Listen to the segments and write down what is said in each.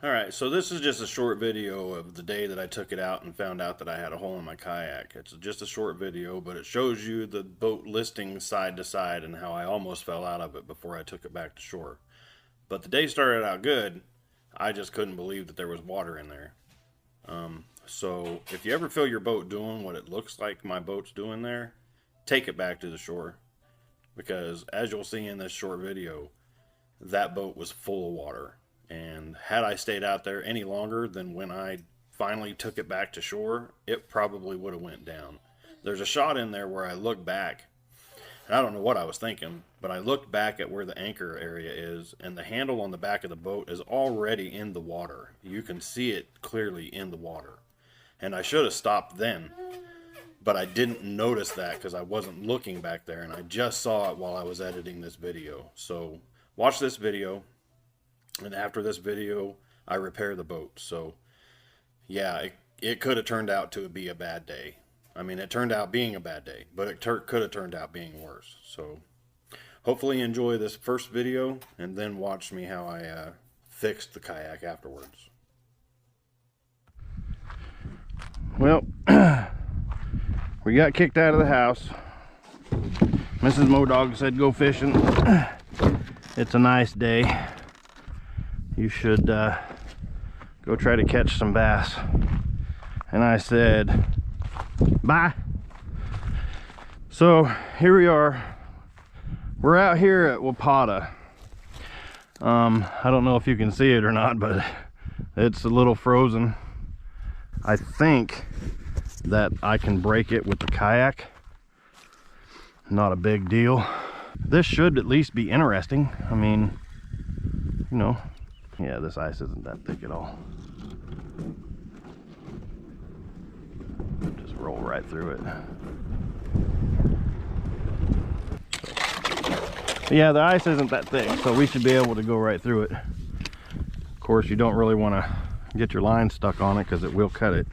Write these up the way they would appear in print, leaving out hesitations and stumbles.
Alright, so this is just a short video of the day that I took it out and found out that I had a hole in my kayak. It's just a short video, but it shows you the boat listing side to side and how I almost fell out of it before I took it back to shore. But the day started out good. I just couldn't believe that there was water in there. So if you ever feel your boat doing what it looks like my boat's doing there, take it back to the shore. Because as you'll see in this short video, that boat was full of water. And had I stayed out there any longer than when I finally took it back to shore, it probably would have went down. There's a shot in there where I look back, and I don't know what I was thinking, but I looked back at where the anchor area is, and the handle on the back of the boat is already in the water. You can see it clearly in the water. And I should have stopped then, but I didn't notice that because I wasn't looking back there, and I just saw it while I was editing this video. So watch this video. And after this video, I repair the boat. So, yeah, it could have turned out to be a bad day. I mean, it turned out being a bad day, but it could have turned out being worse. So, hopefully you enjoy this first video, and then watch me how I fixed the kayak afterwards. Well, we got kicked out of the house. Mrs. Modog said go fishing. It's a nice day. You should go try to catch some bass. And I said, bye. So here we are. We're out here at Wapata. I don't know if you can see it or not, but it's a little frozen. I think that I can break it with the kayak. Not a big deal. This should at least be interesting. I mean, you know, yeah, this ice isn't that thick at all. Just roll right through it. But yeah, the ice isn't that thick, so we should be able to go right through it. Of course, you don't really want to get your line stuck on it because it will cut it.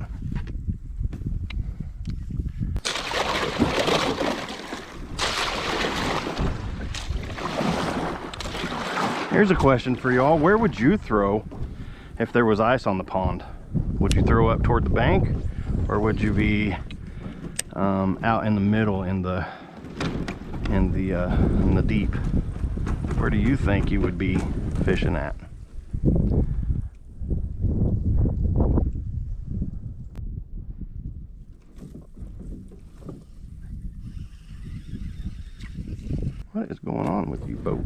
Here's a question for y'all. Where would you throw if there was ice on the pond? Would you throw up toward the bank, or would you be out in the middle in the deep? Where do you think you would be fishing at? What is going on with you, boat?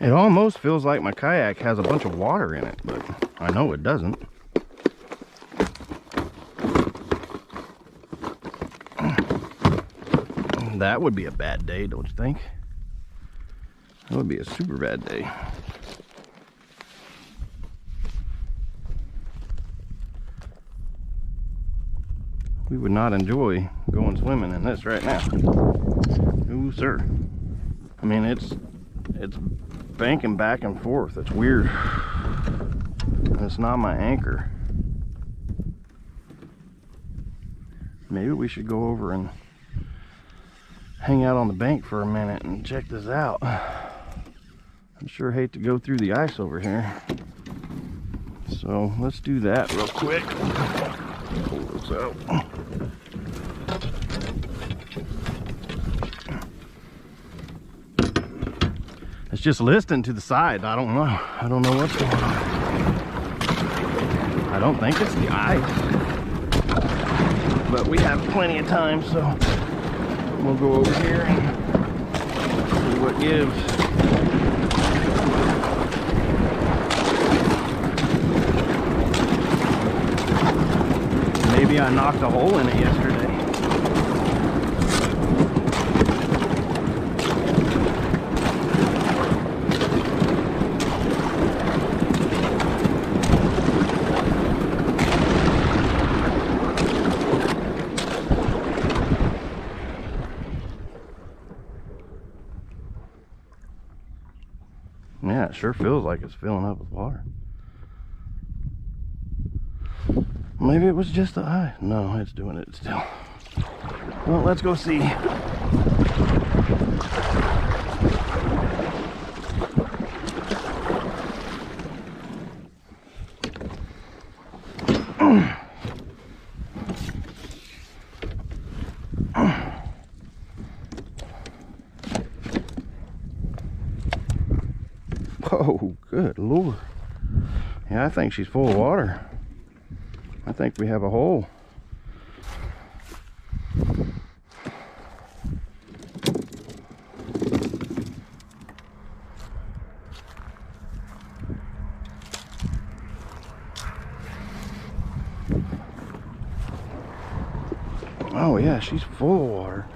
It almost feels like my kayak has a bunch of water in it, but I know it doesn't. That would be a bad day, don't you think? That would be a super bad day. We would not enjoy going swimming in this right now. No, sir. I mean, it's banking back and forth. It's weird. It's not my anchor. Maybe we should go over and hang out on the bank for a minute and check this out. I'd sure hate to go through the ice over here. So let's do that real quick. Pull this out. It's just listing to the side. I don't know. I don't know what's going on. I don't think it's the ice. But we have plenty of time, so we'll go over here and see what gives. Maybe I knocked a hole in it yesterday. Yeah, it sure feels like it's filling up with water. Maybe it was just the eye. No, it's doing it still. Well, let's go see. Oh, good Lord. Yeah, I think she's full of water. I think we have a hole. Oh yeah, she's full of water.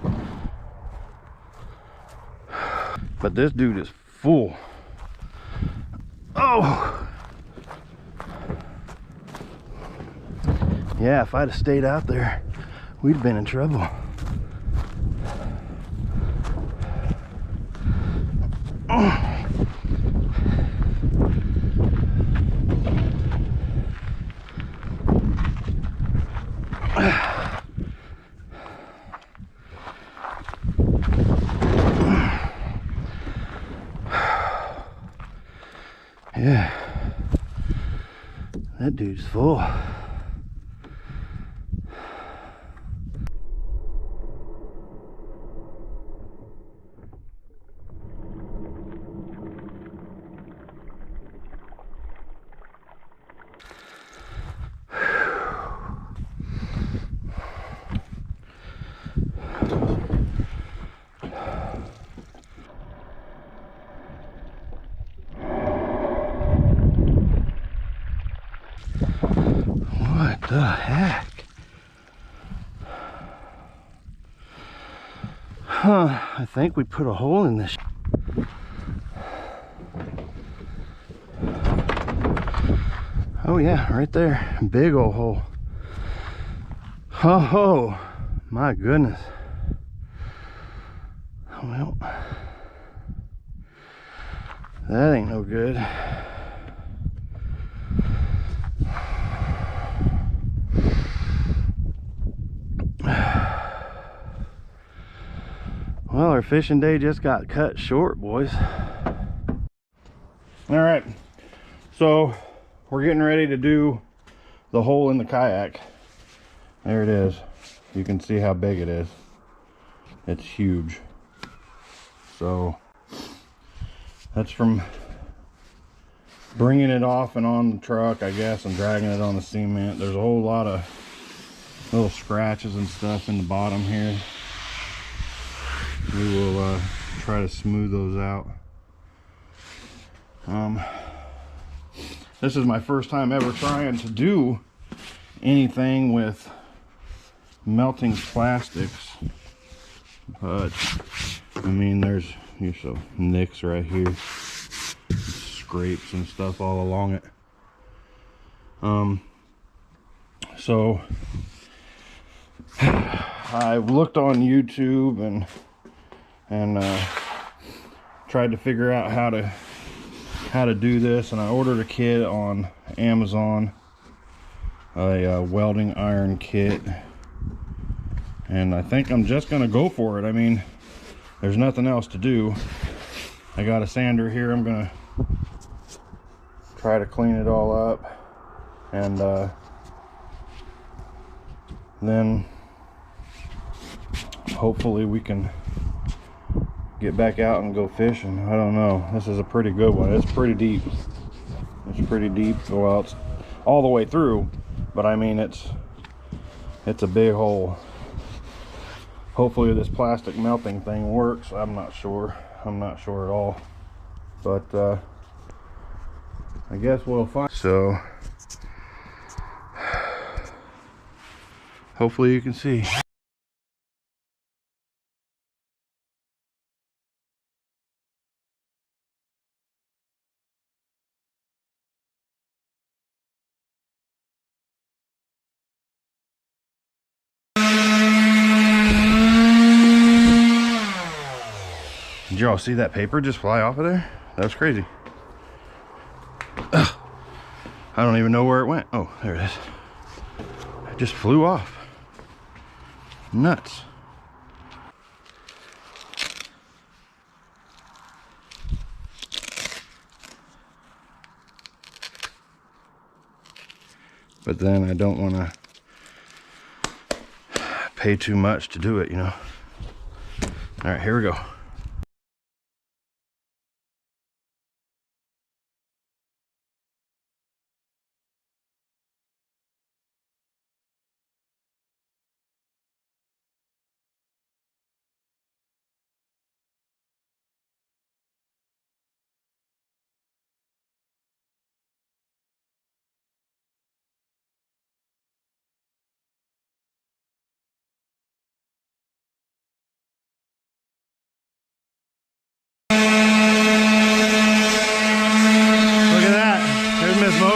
But this dude is full. Oh! Yeah, if I'd have stayed out there, we'd have been in trouble. Yeah, that dude's full. What the heck? Huh, I think we put a hole in this. Oh yeah, right there. Big old hole. Oh, my goodness. Well, that ain't no good. Well, our fishing day just got cut short, boys. All right, so we're getting ready to do the hole in the kayak. There it is. You can see how big it is. It's huge. So that's from bringing it off and on the truck, I guess, and dragging it on the cement. There's a whole lot of little scratches and stuff in the bottom here. We will try to smooth those out. This is my first time ever trying to do anything with melting plastics, but I mean, there's some nicks right here, scrapes and stuff all along it. So I've looked on YouTube and tried to figure out how to do this, and I ordered a kit on Amazon, a welding iron kit, and I think I'm just gonna go for it. I mean, there's nothing else to do. I got a sander here. I'm gonna try to clean it all up, and then hopefully we can get back out and go fishing. I don't know. This is a pretty good one. It's pretty deep. It's pretty deep. Well, it's all the way through, but I mean it's a big hole. Hopefully this plastic melting thing works. I'm not sure. I'm not sure at all. But I guess we'll find. So hopefully you can see. Did y'all see that paper just fly off of there? That was crazy. Ugh. I don't even know where it went. Oh, there it is. It just flew off. Nuts. But then I don't want to pay too much to do it, you know. All right, here we go.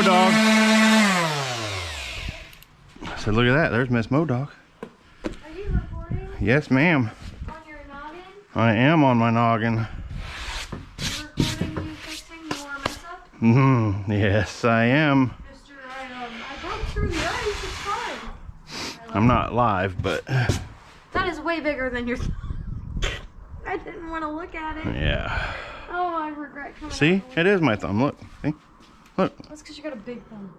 Dog. I said, look at that. There's Miss Modog. Are you recording? Yes, ma'am. On your noggin? I am on my noggin. You're recording you fixing your mess up? Yes, I am. Mr. I broke through the ice. It's fine. I'm not live, but that is way bigger than your. I didn't want to look at it. Yeah. Oh, I regret coming. See, it is my thumb. Look. See? Look. That's because you got a big thumb.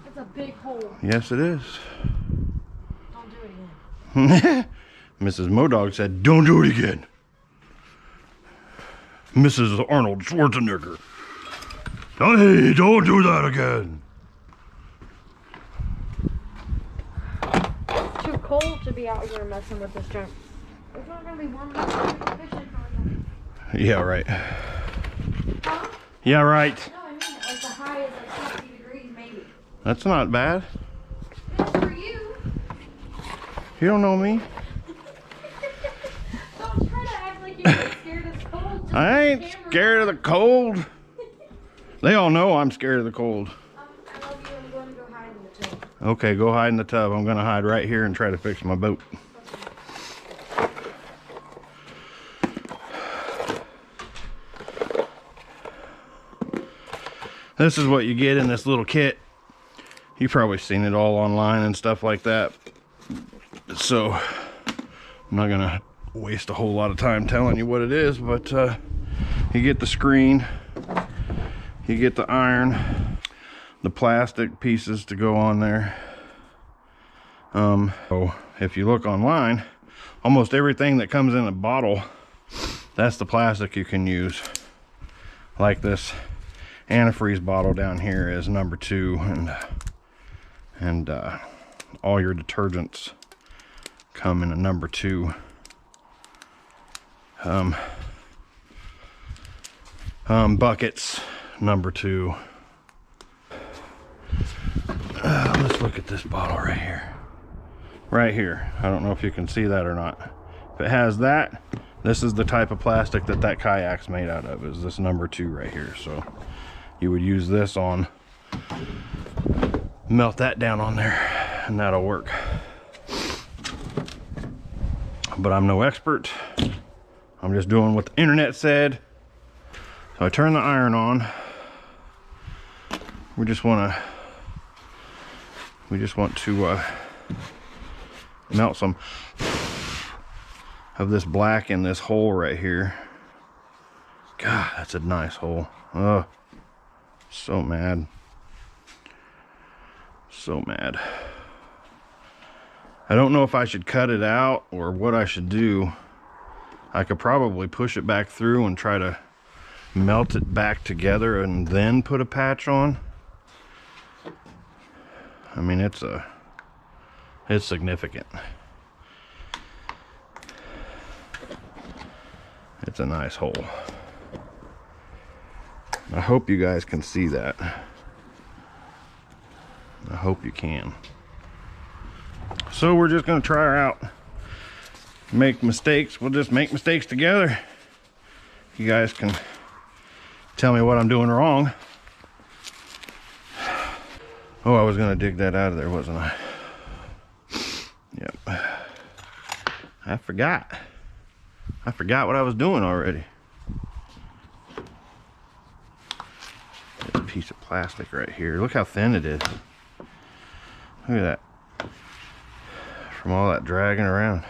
That's a big hole. Yes, it is. Don't do it again. Mrs. Modog said, don't do it again. Mrs. Arnold Schwarzenegger. Hey, don't do that again. It's too cold to be out here messing with this junk. It's not going to be warm enough to go fishing for you. Yeah, right. Huh? Yeah, right. No, I mean it. Like the high is like 60 degrees maybe. That's not bad. It's for you. You don't know me. Don't try to act like you're scared of the cold. Just I ain't scared of the cold. They all know I'm scared of the cold. I love you. I'm going to go hide in the tub. Okay, go hide in the tub. I'm gonna hide right here and try to fix my boat. This is what you get in this little kit. You've probably seen it all online and stuff like that. So I'm not gonna waste a whole lot of time telling you what it is, but you get the screen, you get the iron, the plastic pieces to go on there. So if you look online, almost everything that comes in a bottle, that's the plastic you can use. Like this antifreeze bottle down here is number 2, and all your detergents come in a number 2. Buckets, number 2. Let's look at this bottle right here. Right here. I don't know if you can see that or not. If it has that, this is the type of plastic that that kayak's made out of, is this number 2 right here. So you would use this on, melt that down on there, and that'll work. But I'm no expert. I'm just doing what the internet said. So I turn the iron on. We just want to melt some of this black in this hole right here. God, that's a nice hole. Oh, so mad. So mad. I don't know if I should cut it out or what I should do. I could probably push it back through and try to melt it back together and then put a patch on. I mean, it's significant. It's a nice hole. I hope you guys can see that. I hope you can. So we're just gonna try her out. Make mistakes. We'll just make mistakes together. You guys can tell me what I'm doing wrong. Oh, I was gonna dig that out of there, wasn't I? Yep. I forgot. I forgot what I was doing already. There's a piece of plastic right here. Look how thin it is. Look at that. From all that dragging around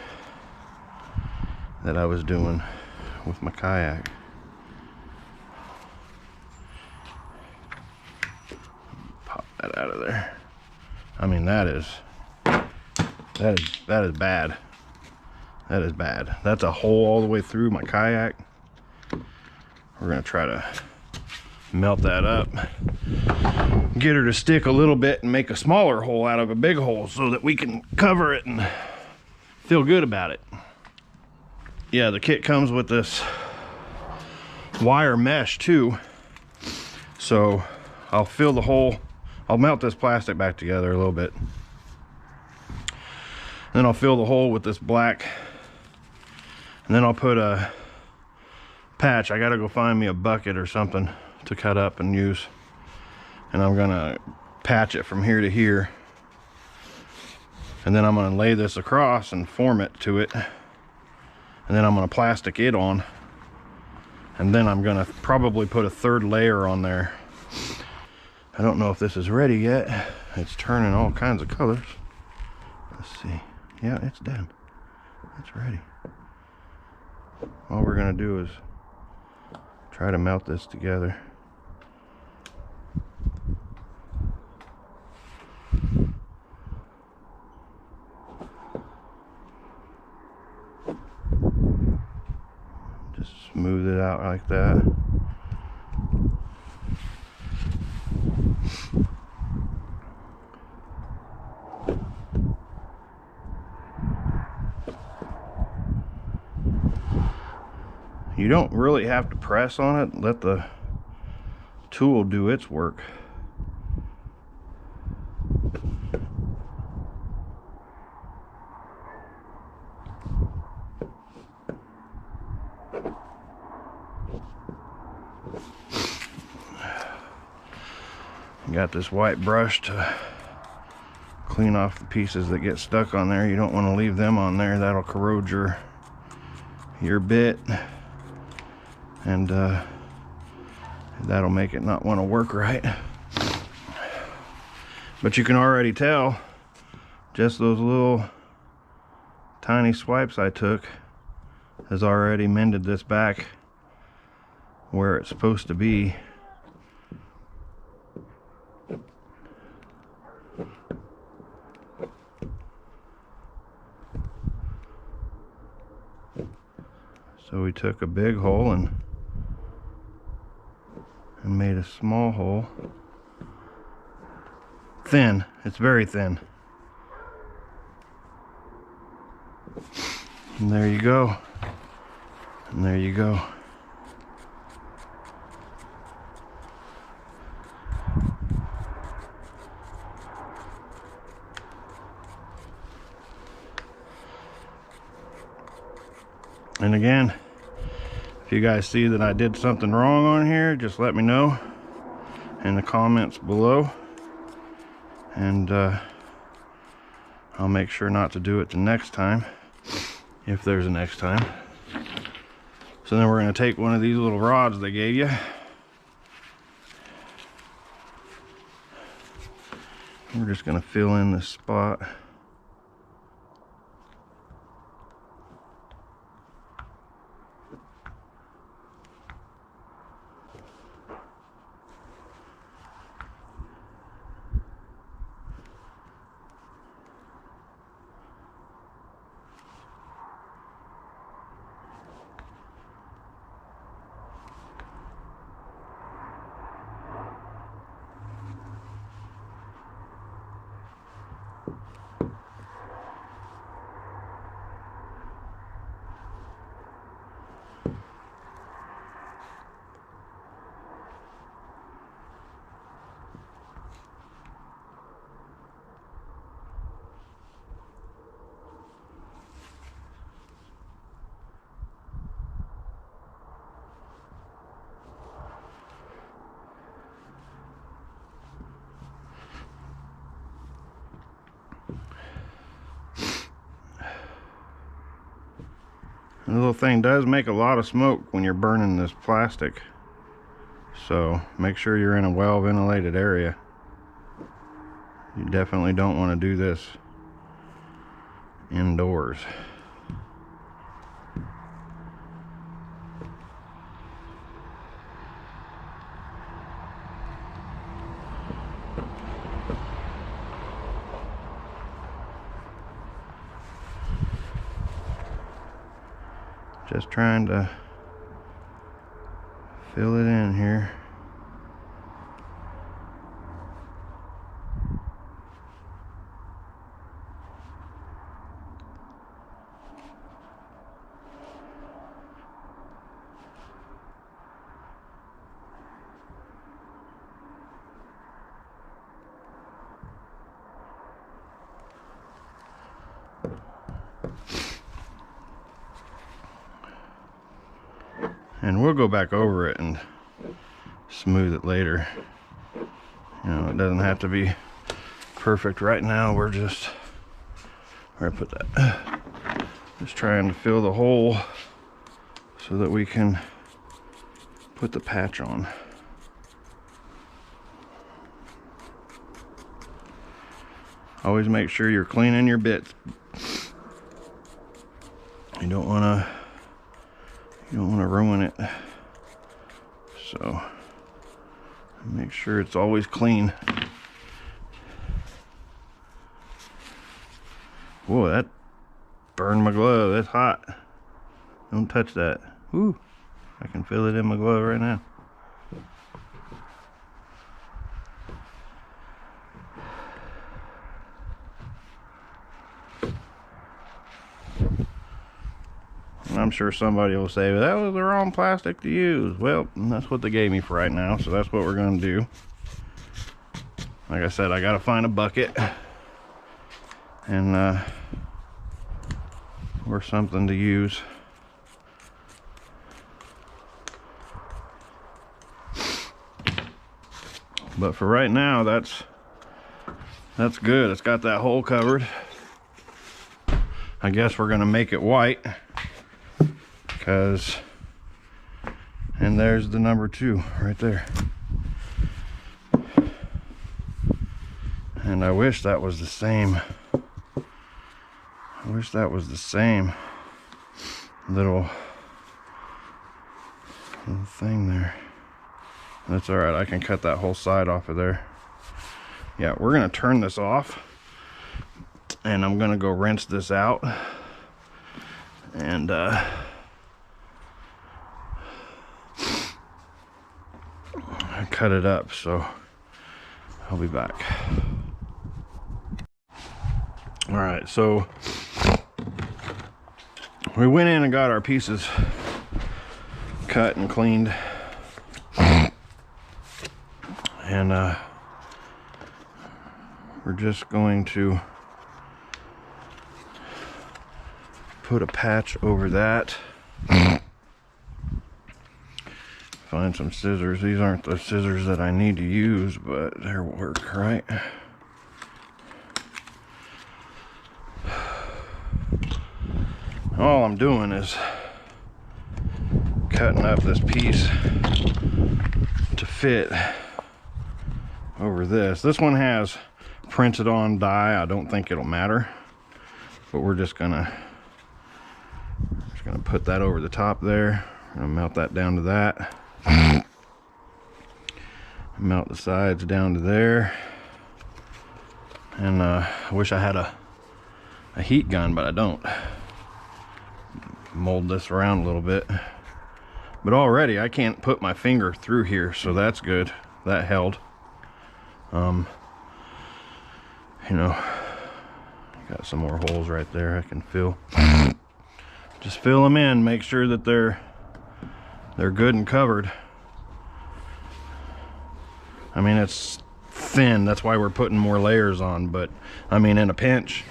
that I was doing with my kayak. Pop that out of there. I mean, that is bad. That is bad. That's a hole all the way through my kayak. We're gonna try to melt that up, get her to stick a little bit and make a smaller hole out of a big hole so that we can cover it and feel good about it. Yeah, the kit comes with this wire mesh too. So I'll fill the hole. I'll melt this plastic back together a little bit. Then I'll fill the hole with this black. And then I'll put a patch. I gotta go find me a bucket or something to cut up and use. And I'm gonna patch it from here to here. And then I'm gonna lay this across and form it to it. And then I'm gonna plastic it on. And then I'm gonna probably put a third layer on there. I don't know if this is ready yet. It's turning all kinds of colors. Let's see. Yeah, it's done. It's ready. All we're gonna do is try to melt this together. Just smooth it out like that. You don't really have to press on it. Let the tool do its work. Got this white brush to clean off the pieces that get stuck on there. You don't want to leave them on there. That'll corrode your bit, and that'll make it not want to work right. But you can already tell just those little tiny swipes I took has already mended this back where it's supposed to be. So we took a big hole and made a small hole. Thin, it's very thin. And there you go. And there you go. And again, if you guys see that I did something wrong on here, just let me know in the comments below, and I'll make sure not to do it the next time, if there's a next time. So then we're going to take one of these little rods they gave you. We're just going to fill in this spot. The little thing does make a lot of smoke when you're burning this plastic. So make sure you're in a well ventilated area. You definitely don't want to do this indoors. Just trying to fill it in here. And we'll go back over it and smooth it later. You know, it doesn't have to be perfect right now. We're just, where I put that? Just trying to fill the hole so that we can put the patch on. Always make sure you're cleaning your bits. You don't want to ruin it. So make sure it's always clean. Whoa, that burned my glove. That's hot. Don't touch that. Woo, I can feel it in my glove right now. I'm sure somebody will say, well, that was the wrong plastic to use. Well, that's what they gave me for right now, so that's what we're going to do. Like I said, I got to find a bucket and or something to use. But for right now, that's good. It's got that hole covered. I guess we're going to make it white. And there's the number 2 right there. And I wish that was the same. I wish that was the same little thing there. That's all right. I can cut that whole side off of there. Yeah, we're gonna turn this off, and I'm gonna go rinse this out and cut it up. So I'll be back. All right, so we went in and got our pieces cut and cleaned, and we're just going to put a patch over that. Find some scissors. These aren't the scissors that I need to use, but they'll work, right? All I'm doing is cutting up this piece to fit over this. This one has printed on dye. I don't think it'll matter, but we're just gonna put that over the top there. I'm gonna melt that down to that. Melt the sides down to there. And I wish I had a heat gun, but I don't. Mold this around a little bit. But already I can't put my finger through here, so that's good. That held. You know, got some more holes right there I can fill. Just fill them in, make sure that they're good and covered. I mean, it's thin, that's why we're putting more layers on, but I mean, in a pinch,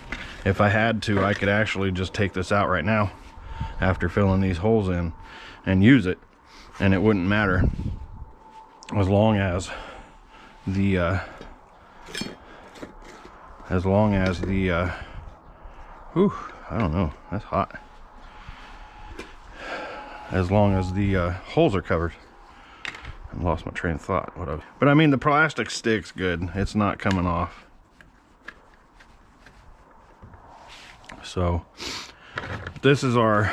if I had to, I could actually just take this out right now after filling these holes in and use it, and it wouldn't matter, as long as the whew, I don't know, that's hot. as long as the holes are covered. I lost my train of thought. Whatever. But I mean, the plastic sticks good. It's not coming off. So this is our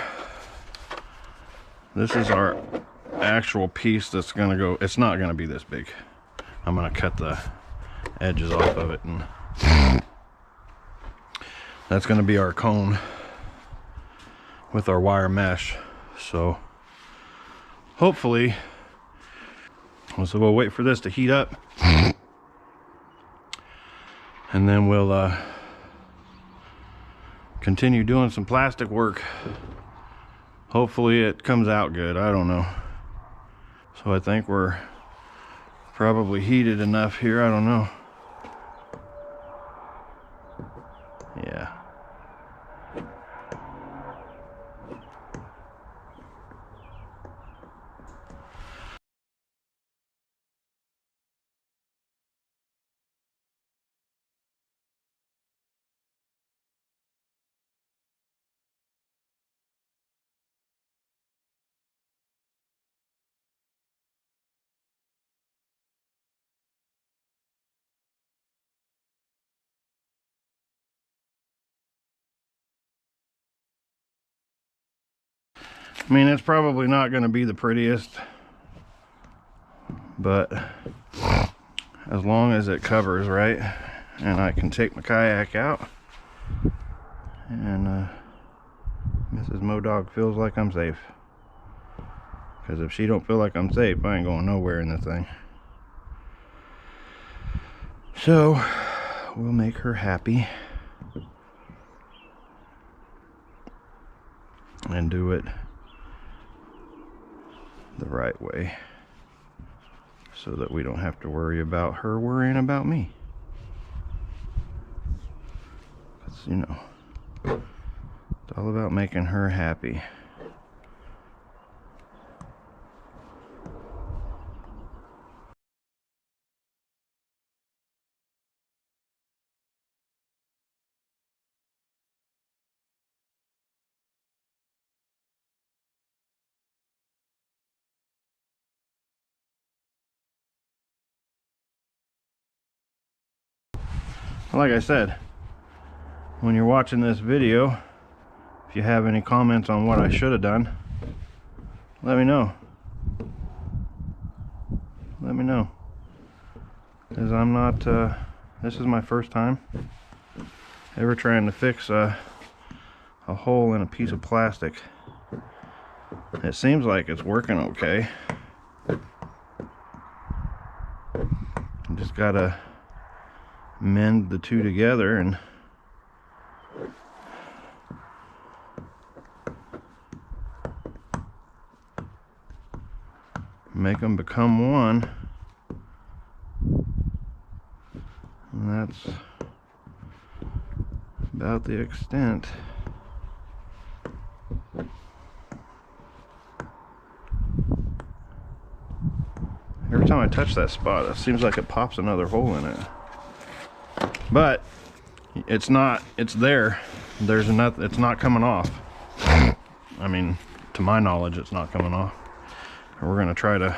actual piece that's gonna go. It's not gonna be this big. I'm gonna cut the edges off of it, and that's gonna be our cone with our wire mesh. So hopefully, so we'll wait for this to heat up, and then we'll continue doing some plastic work. Hopefully it comes out good. I don't know. So I think we're probably heated enough here. I don't know. Yeah. I mean, it's probably not going to be the prettiest, but as long as it covers right, and I can take my kayak out, and Mrs. Modog feels like I'm safe. Because if she don't feel like I'm safe, I ain't going nowhere in this thing. So we'll make her happy and do it the right way, so that we don't have to worry about her worrying about me. Because, you know, it's all about making her happy. Like I said, when you're watching this video, if you have any comments on what I should have done, let me know. Let me know. Because I'm not, this is my first time ever trying to fix a hole in a piece of plastic. It seems like it's working okay. I just gotta mend the two together and make them become one, and that's about the extent. Every time I touch that spot, it seems like it pops another hole in it. But it's not, it's there. There's nothing, it's not coming off. I mean, to my knowledge, it's not coming off. We're gonna try to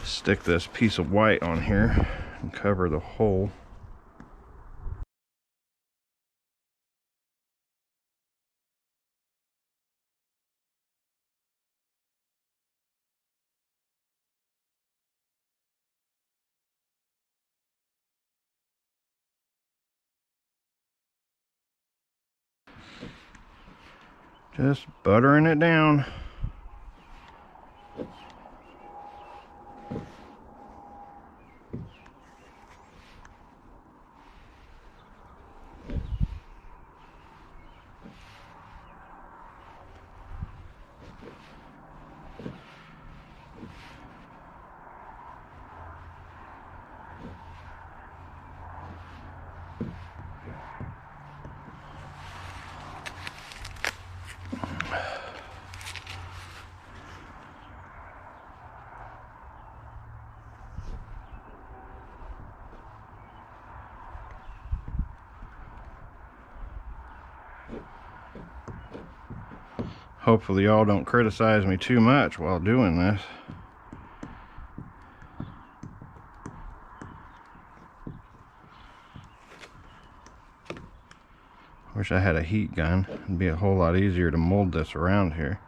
stick this piece of white on here and cover the hole. Just buttering it down. hopefully y'all don't criticize me too much while doing this. Wish I had a heat gun. It'd be a whole lot easier to mold this around here.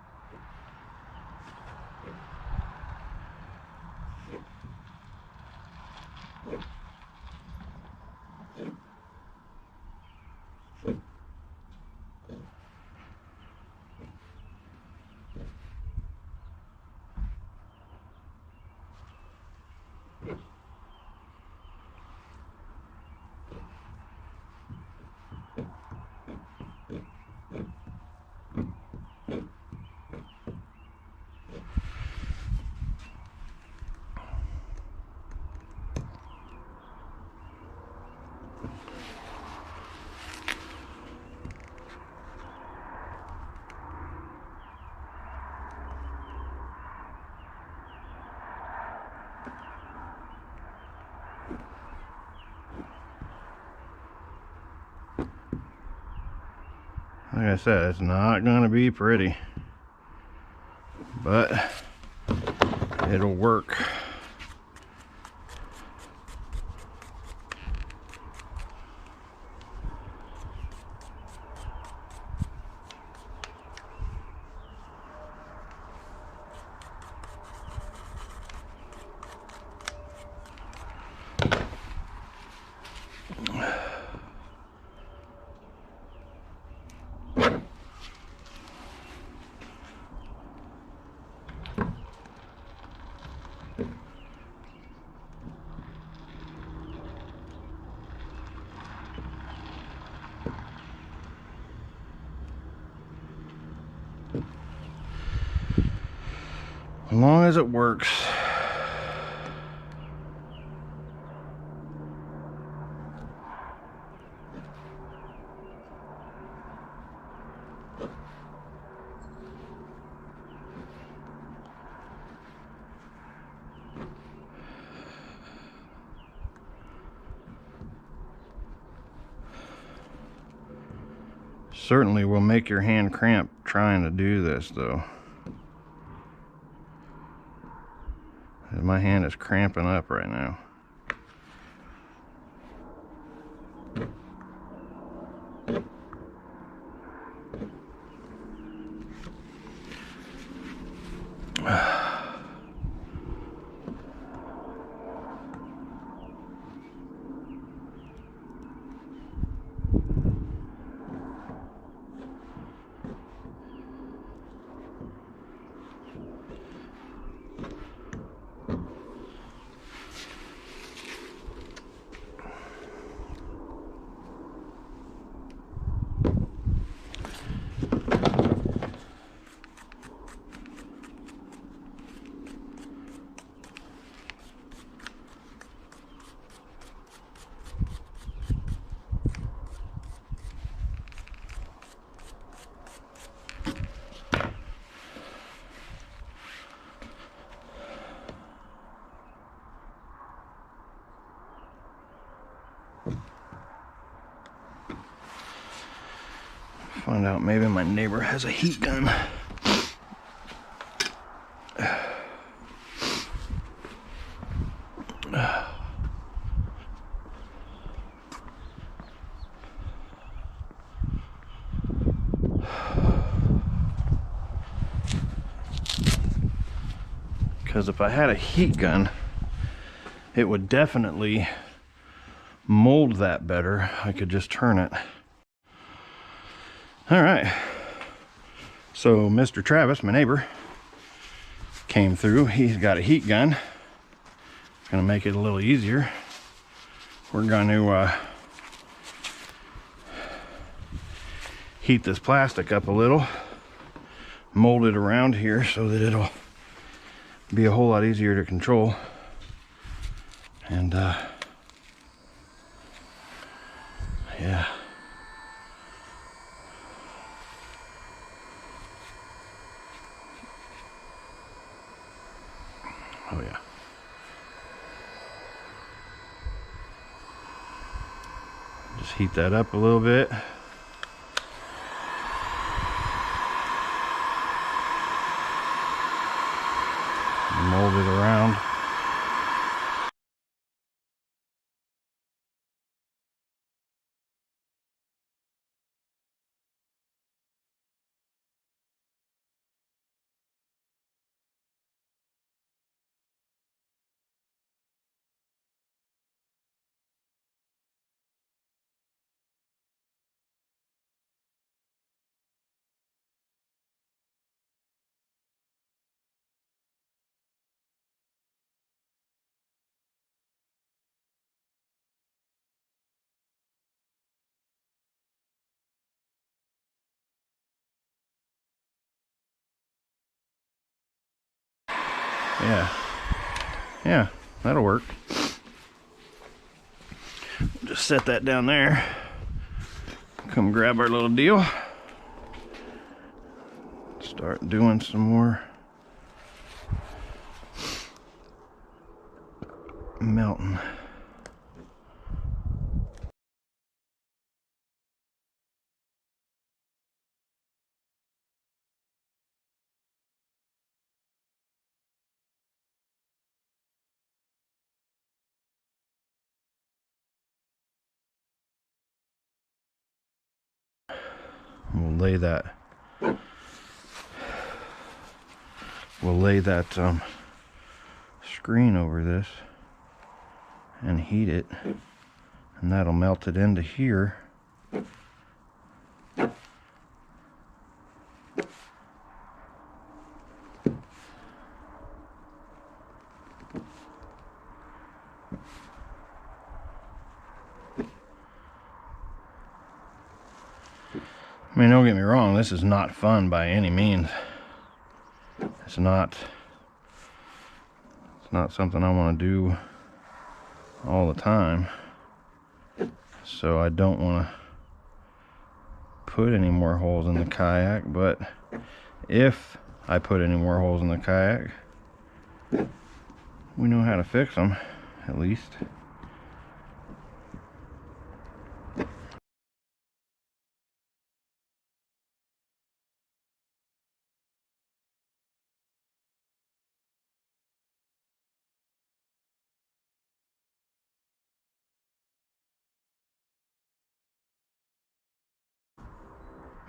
Like I said, it's not going to be pretty, but it'll work. As long as it works. Certainly will make your hand cramp trying to do this though. My hand is cramping up right now. Find out maybe my neighbor has a heat gun. Because if I had a heat gun, it would definitely mold that better. I could just turn it. All right, so Mr. Travis, my neighbor, came through. He's got a heat gun. It's gonna make it a little easier. We're going to heat this plastic up a little, mold it around here so that it'll be a whole lot easier to control. And yeah. Oh yeah. Just heat that up a little bit. Mold it around. Yeah, that'll work. Just set that down there. Come grab our little deal. Start doing some more melting. We'll lay that screen over this and heat it, and that'll melt it into here. I mean, don't get me wrong, this is not fun by any means. It's not something I want to do all the time. So I don't want to put any more holes in the kayak, but if I put any more holes in the kayak, we know how to fix them, at least.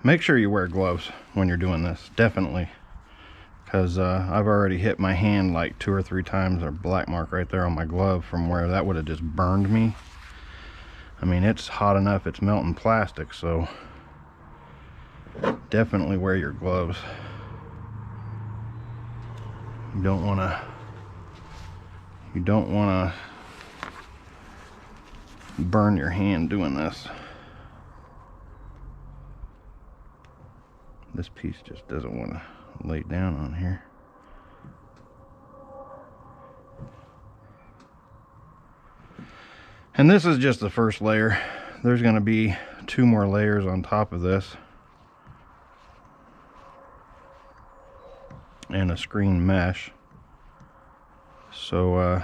Make sure you wear gloves when you're doing this, definitely, because I've already hit my hand like 2 or 3 times. There's a black mark right there on my glove from where that would have just burned me. I mean, it's hot enough, it's melting plastic, so definitely wear your gloves. You don't want to burn your hand doing this. This piece just doesn't want to lay down on here. And this is just the first layer. There's going to be 2 more layers on top of this, and a screen mesh. So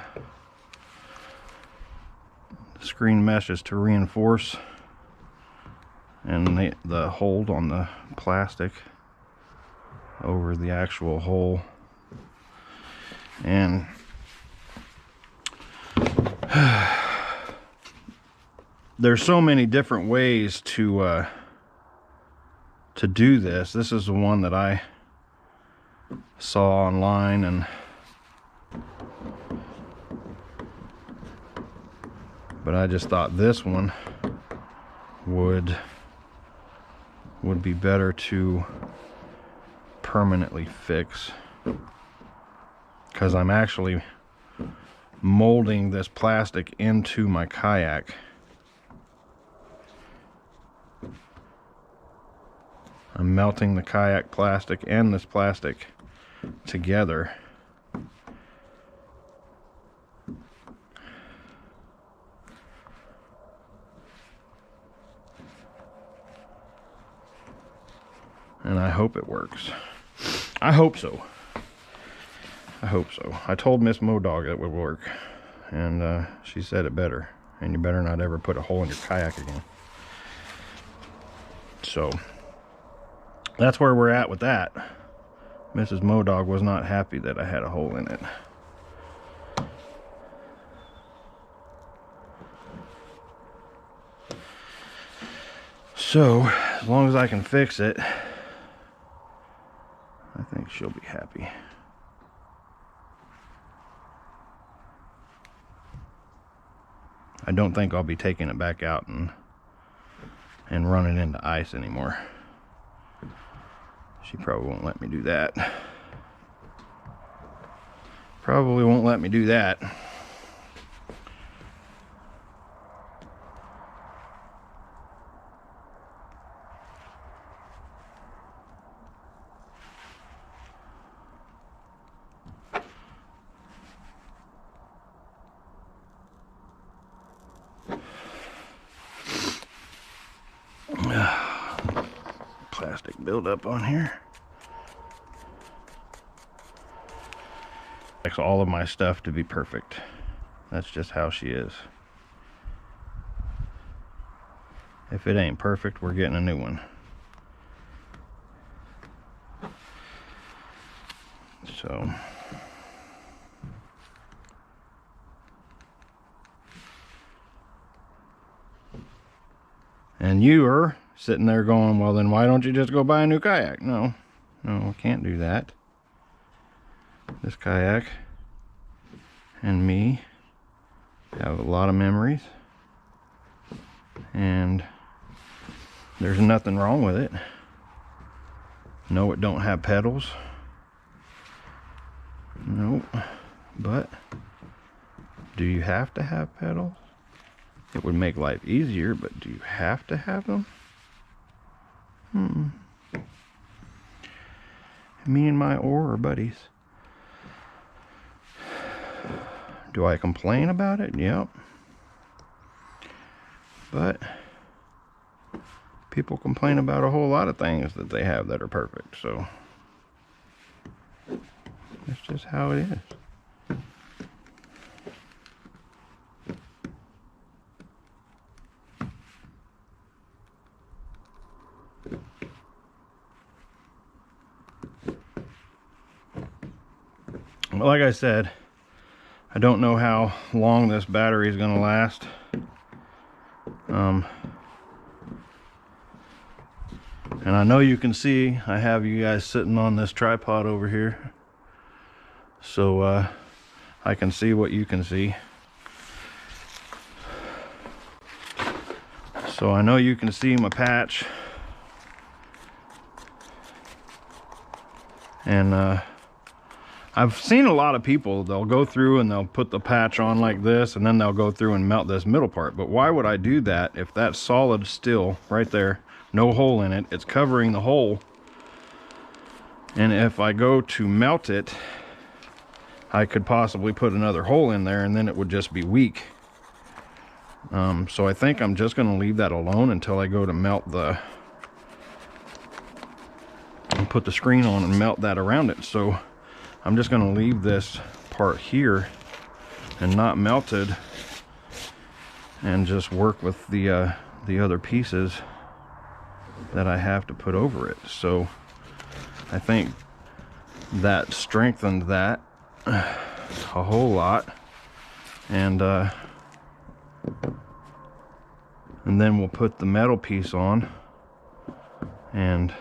the screen mesh is to reinforce and the hold on the plastic over the actual hole. And there's so many different ways to do this. This is the one that I saw online, but I just thought this one would be better to permanently fix, because I'm actually molding this plastic into my kayak. I'm melting the kayak plastic and this plastic together. And I hope it works. I hope so. I hope so. I told Miss Modog it would work, and she said it better. And you better not ever put a hole in your kayak again. So that's where we're at with that. Mrs. Modog was not happy that I had a hole in it. So, as long as I can fix it, I think she'll be happy. I don't think I'll be taking it back out and running into ice anymore. She probably won't let me do that. Probably won't let me do that. Plastic buildup on here. Likes all of my stuff to be perfect. That's just how she is. If it ain't perfect, we're getting a new one. So and you are sitting there going, well, then why don't you just go buy a new kayak? No, I can't do that. This kayak and me have a lot of memories, and there's nothing wrong with it. No, it don't have pedals. Nope. But do you have to have pedals? It would make life easier, but do you have to have them? Me and my oar are buddies. Do I complain about it? Yep. But people complain about a whole lot of things that they have that are perfect, so that's just how it is. Like I said, I don't know how long this battery is going to last. And I know you can see I have you guys sitting on this tripod over here, so I can see what you can see. So I know you can see my patch, and I've seen a lot of people, they'll go through and they'll put the patch on like this, and then they'll go through and melt this middle part. But why would I do that if that's solid steel right there, no hole in it, it's covering the hole? And if I go to melt it, I could possibly put another hole in there, and then it would just be weak. So I think I'm just going to leave that alone until I go to melt and put the screen on and melt that around it. So I'm just going to leave this part here and not melted, and just work with the other pieces that I have to put over it. So I think that strengthened that a whole lot, and then we'll put the metal piece on, and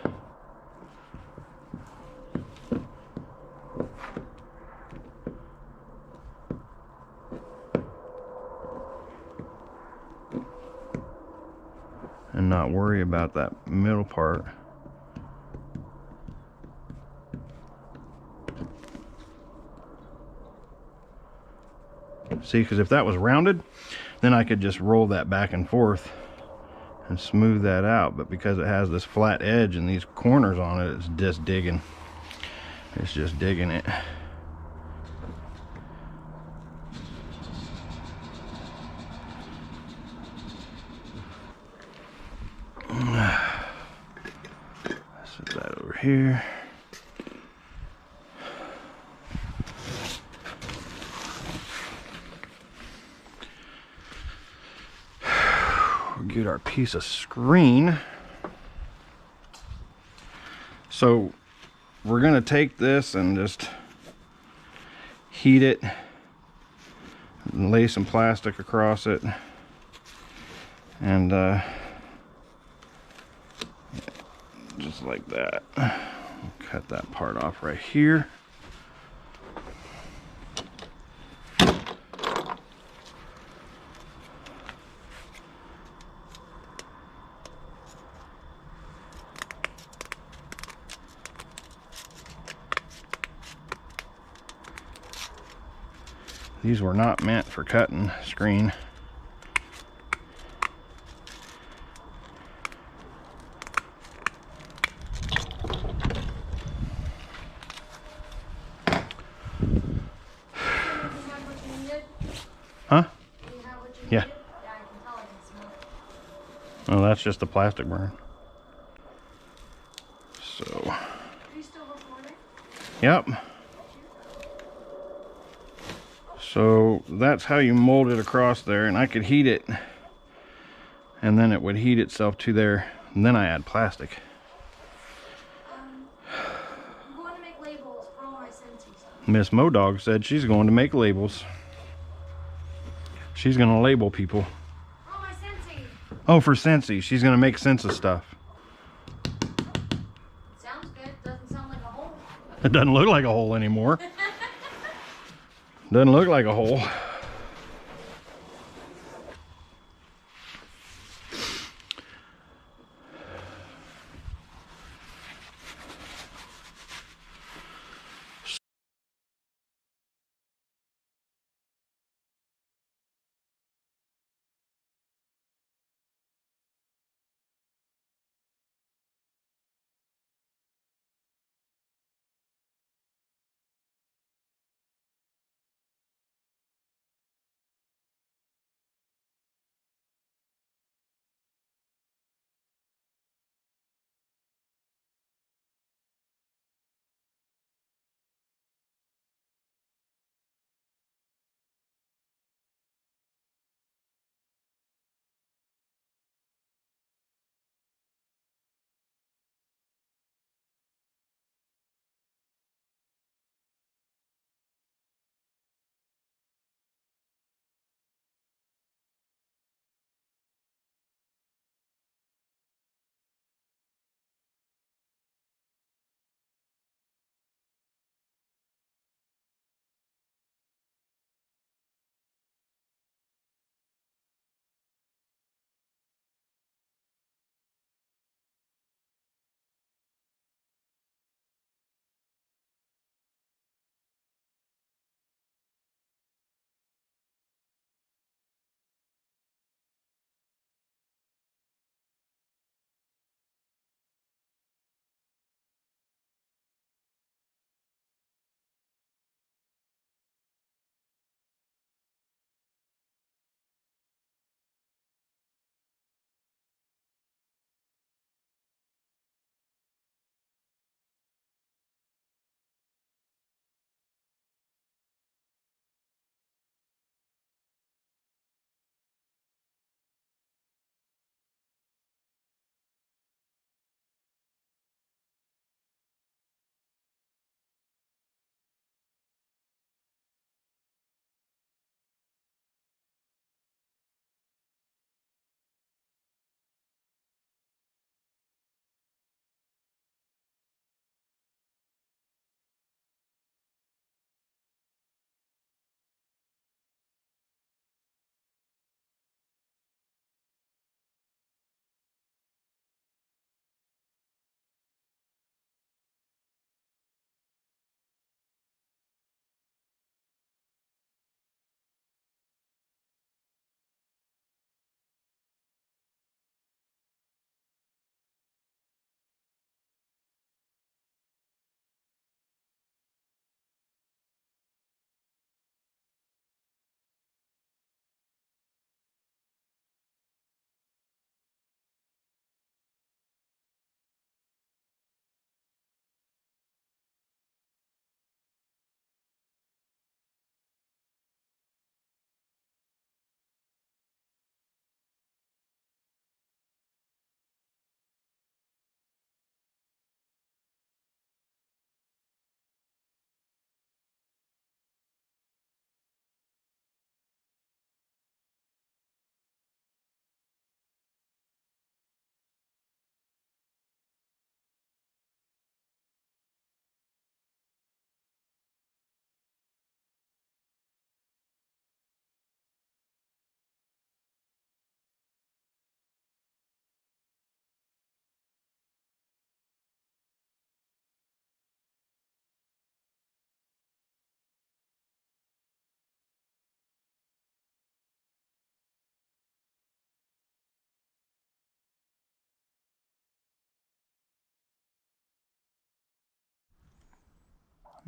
not worry about that middle part. See, because if that was rounded, then I could just roll that back and forth and smooth that out. But because it has this flat edge and these corners on it, it's just digging. It's just digging it. Set that over here. Get our piece of screen. So we're gonna take this and just heat it and lay some plastic across it, and just like that. Cut that part off right here. These were not meant for cutting screen. Huh? Yeah. Oh, that's just a plastic burn. So. Are you still recording? Yep. So that's how you mold it across there, and I could heat it, and then it would heat itself to there, and then I add plastic. I'm going to make labels for all my senses. Miss Modog said she's going to make labels. She's going to label people. Oh, my Scentsy. Oh, for Scentsy. She's going to make Sensa stuff. Sounds good. Doesn't sound like a hole. It doesn't look like a hole anymore. Doesn't look like a hole.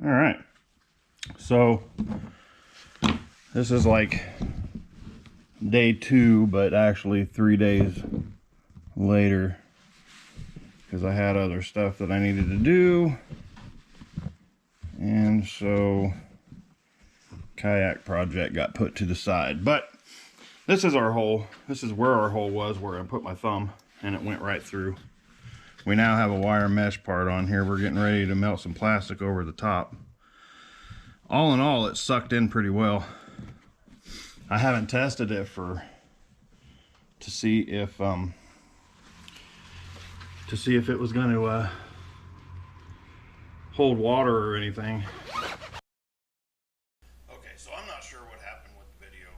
All right. So this is like day 2, but actually 3 days later, because I had other stuff that I needed to do. And so kayak project got put to the side. But this is our hole. This is where our hole was, where I put my thumb, and it went right through. We now have a wire mesh part on here. We're getting ready to melt some plastic over the top. All in all, it sucked in pretty well. I haven't tested it to see if it was going to hold water or anything. Okay, so I'm not sure what happened with the video.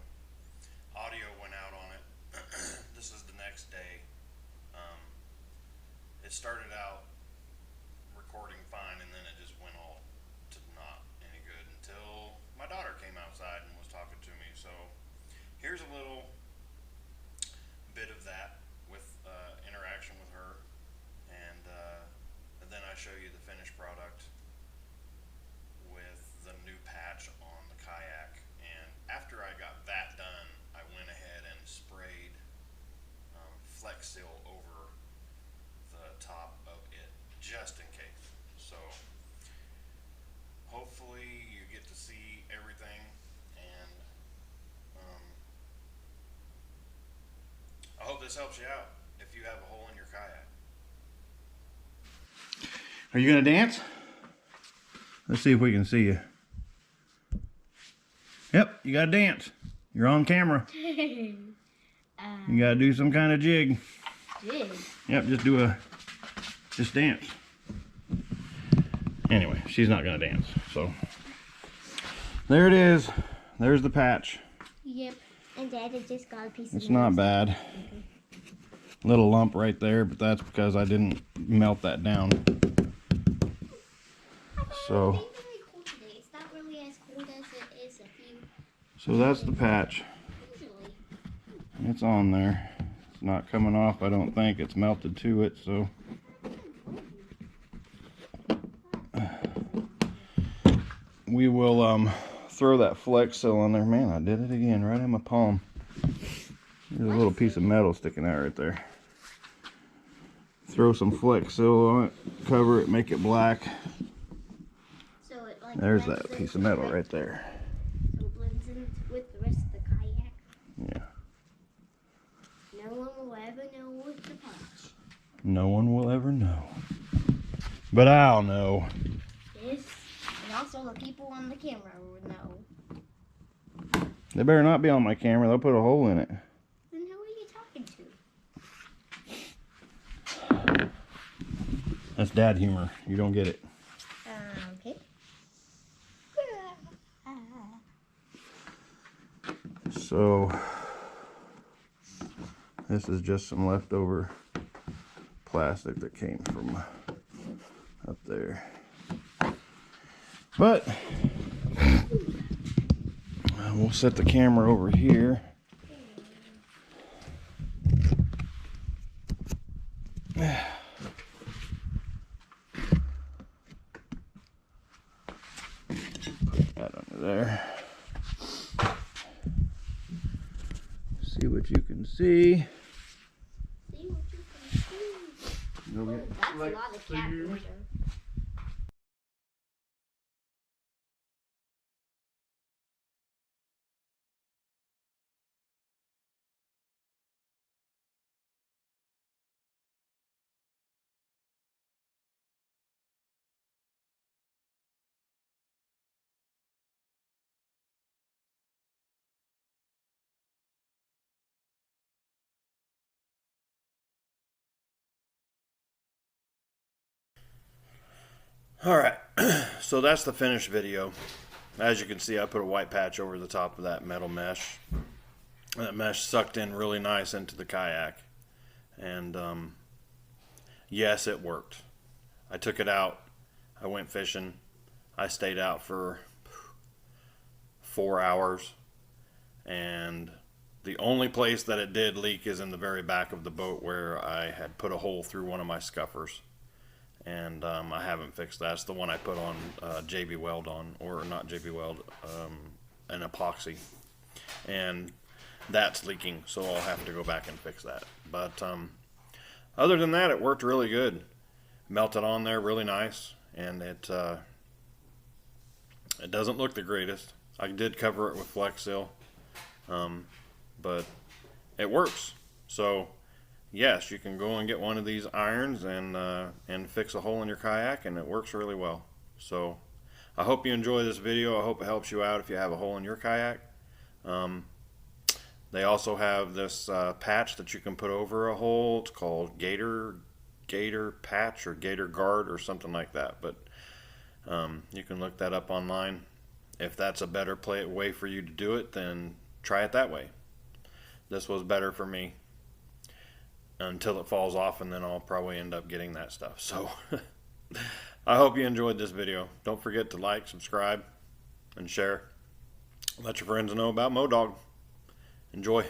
Audio went out on it. This is the next day. It started out recording fine, and then it just went all to not any good until my daughter came outside and was talking to me. So here's a little bit of that with interaction with her, and then I show you the finished product with the new patch on the kayak. And after I got that done, I went ahead and sprayed Flex Seal over the top of it, just in case. So hopefully you get to see everything, and I hope this helps you out if you have a hole in your kayak. Are you gonna dance? Let's see if we can see you. Yep, you gotta dance. You're on camera. You gotta do some kind of jig. Jig? Yep, just dance. Anyway, she's not gonna dance, so. There it is. There's the patch. Yep. And Dad had just got a piece of It's not bad. Okay. Little lump right there, but that's because I didn't melt that down. So. It's not really as cold as it is if you. So that's the patch. Usually. It's on there. It's not coming off, I don't think. It's melted to it, so. We will throw that Flex Seal on there. Man, I did it again, right in my palm. There's a little piece of metal sticking out right there. Throw some Flex Seal on it, cover it, make it black. So it like There's that piece of metal right there. So it blends in with the rest of the kayak. Yeah. No one will ever know what's the patch. No one will ever know. But I'll know. Yes. And also the people on the camera will know. They better not be on my camera. They'll put a hole in it. Then who are you talking to? That's dad humor. You don't get it. Okay. So this is just some leftover plastic that came from up there. But we'll set the camera over here. Put that under there. See what you can see. See what you can see. Go Oh, get that's a lot of cat litter. Alright, so that's the finished video. As you can see, I put a white patch over the top of that metal mesh. That mesh sucked in really nice into the kayak. And yes, it worked. I took it out. I went fishing. I stayed out for 4 hours. And the only place that it did leak is in the very back of the boat, where I had put a hole through one of my scuffers. and I haven't fixed that. It's the one I put on JB Weld on, or not JB Weld, an epoxy, and that's leaking, so I'll have to go back and fix that. But other than that, it worked really good. Melted on there really nice, and it doesn't look the greatest. I did cover it with Flex Seal, but it works. So yes, you can go and get one of these irons and fix a hole in your kayak, and it works really well. So I hope you enjoy this video. I hope it helps you out if you have a hole in your kayak. They also have this patch that you can put over a hole. It's called Gator Patch or Gator Guard or something like that. But you can look that up online. If that's a better way for you to do it, then try it that way. This was better for me until it falls off, and then I'll probably end up getting that stuff. So I hope you enjoyed this video. Don't forget to like, subscribe, and share. Let your friends know about MoDog. Enjoy.